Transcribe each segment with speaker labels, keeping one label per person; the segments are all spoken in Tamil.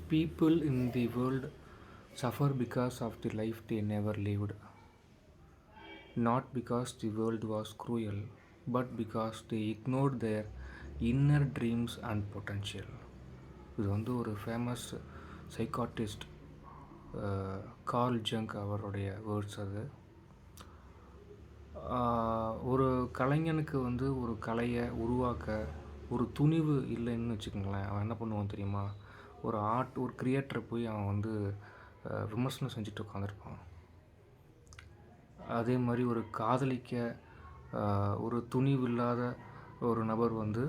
Speaker 1: People in the world suffer because of the life they never lived, not because the world was cruel, but because they ignored their inner dreams and potential. இது வந்து ஒரு ஃபேமஸ் சைக்காட்டிஸ்ட் கார்ல் ஜங்க் அவருடைய வேர்ட்ஸ் அது. ஒரு கலைஞனுக்கு வந்து ஒரு கலையை உருவாக்க ஒரு துணிவு இல்லைன்னு வச்சுக்கோங்களேன், அவன் என்ன பண்ணுவான் தெரியுமா? ஒரு கிரியேட்டரை போய் அவன் வந்து விமர்சனம் செஞ்சுட்டு உட்காந்துருப்பான். அதே மாதிரி ஒரு காதலிக்க ஒரு துணிவு இல்லாத ஒரு நபர் வந்து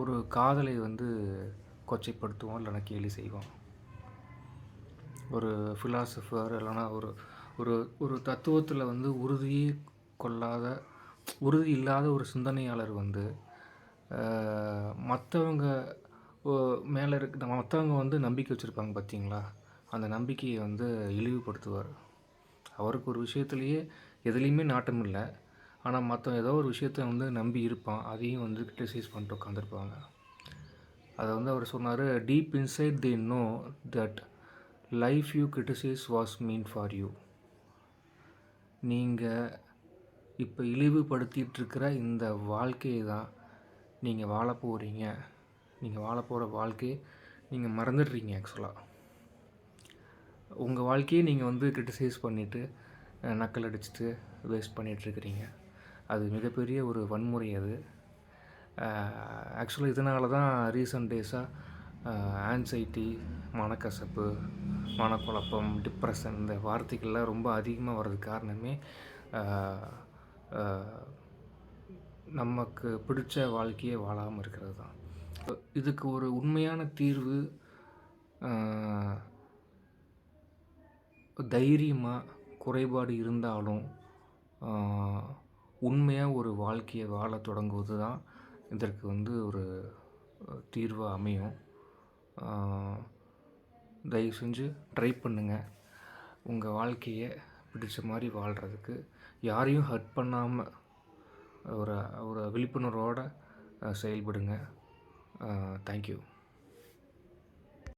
Speaker 1: ஒரு காதலை வந்து கொச்சைப்படுத்துவான், இல்லைனா கேலி செய்வான். ஒரு ஃபிலாசபர் இல்லைனா ஒரு ஒரு ஒரு தத்துவத்தில் வந்து உறுதி இல்லாத ஒரு சிந்தனையாளர் வந்து மற்றவங்க மற்றவங்க வந்து நம்பிக்கை வச்சுருப்பாங்க பார்த்தீங்களா, அந்த நம்பிக்கையை வந்து இழிவுபடுத்துவார். அவருக்கு ஒரு விஷயத்துலையே எதுலேயுமே நாட்டம் இல்லை, ஆனால் மற்ற ஏதோ ஒரு விஷயத்தை வந்து நம்பி இருப்பான், அதையும் வந்து கிரிட்டிசைஸ் பண்ணிட்டு உட்காந்துருப்பாங்க. அதை வந்து அவர் சொன்னார், deep inside they know that life you criticise was mean for you. நீங்கள் இப்போ இழிவுபடுத்திகிட்ருக்கிற இந்த வாழ்க்கையை தான் நீங்கள் வாழ போகிறீங்க. நீங்கள் வாழ போகிற வாழ்க்கையை நீங்கள் மறந்துடுறீங்க. ஆக்சுவலாக உங்கள் வாழ்க்கையை நீங்கள் வந்து கிரிட்டிசைஸ் பண்ணிவிட்டு நக்கல் அடிச்சுட்டு வேஸ்ட் பண்ணிகிட்ருக்கிறீங்க. அது மிகப்பெரிய ஒரு வன்முறை அது. ஆக்சுவலாக இதனால தான் ரீசன்ட் டேஸாக ஆன்சைட்டி, மனக்கசப்பு, மனக்குழப்பம், டிப்ரெஷன் இந்த வார்த்தைகள்லாம் ரொம்ப அதிகமாக வர்றதுக்கு காரணமே நமக்கு பிடிச்ச வாழ்க்கையை வாழாமல் இருக்கிறது தான். இதுக்கு ஒரு உண்மையான தீர்வு தைரியமாக குறைபாடு இருந்தாலும் உண்மையாக ஒரு வாழ்க்கையை வாழ தொடங்குவது தான் இதற்கு வந்து ஒரு தீர்வாக அமையும். தயவு செஞ்சு ட்ரை பண்ணுங்கள். உங்கள் வாழ்க்கையை பிடிச்ச மாதிரி வாழ்கிறதுக்கு யாரையும் ஹர்ட் பண்ணாமல் ஒரு விழிப்புணர்வோடு செயல்படுங்க. தேங்க்யூ.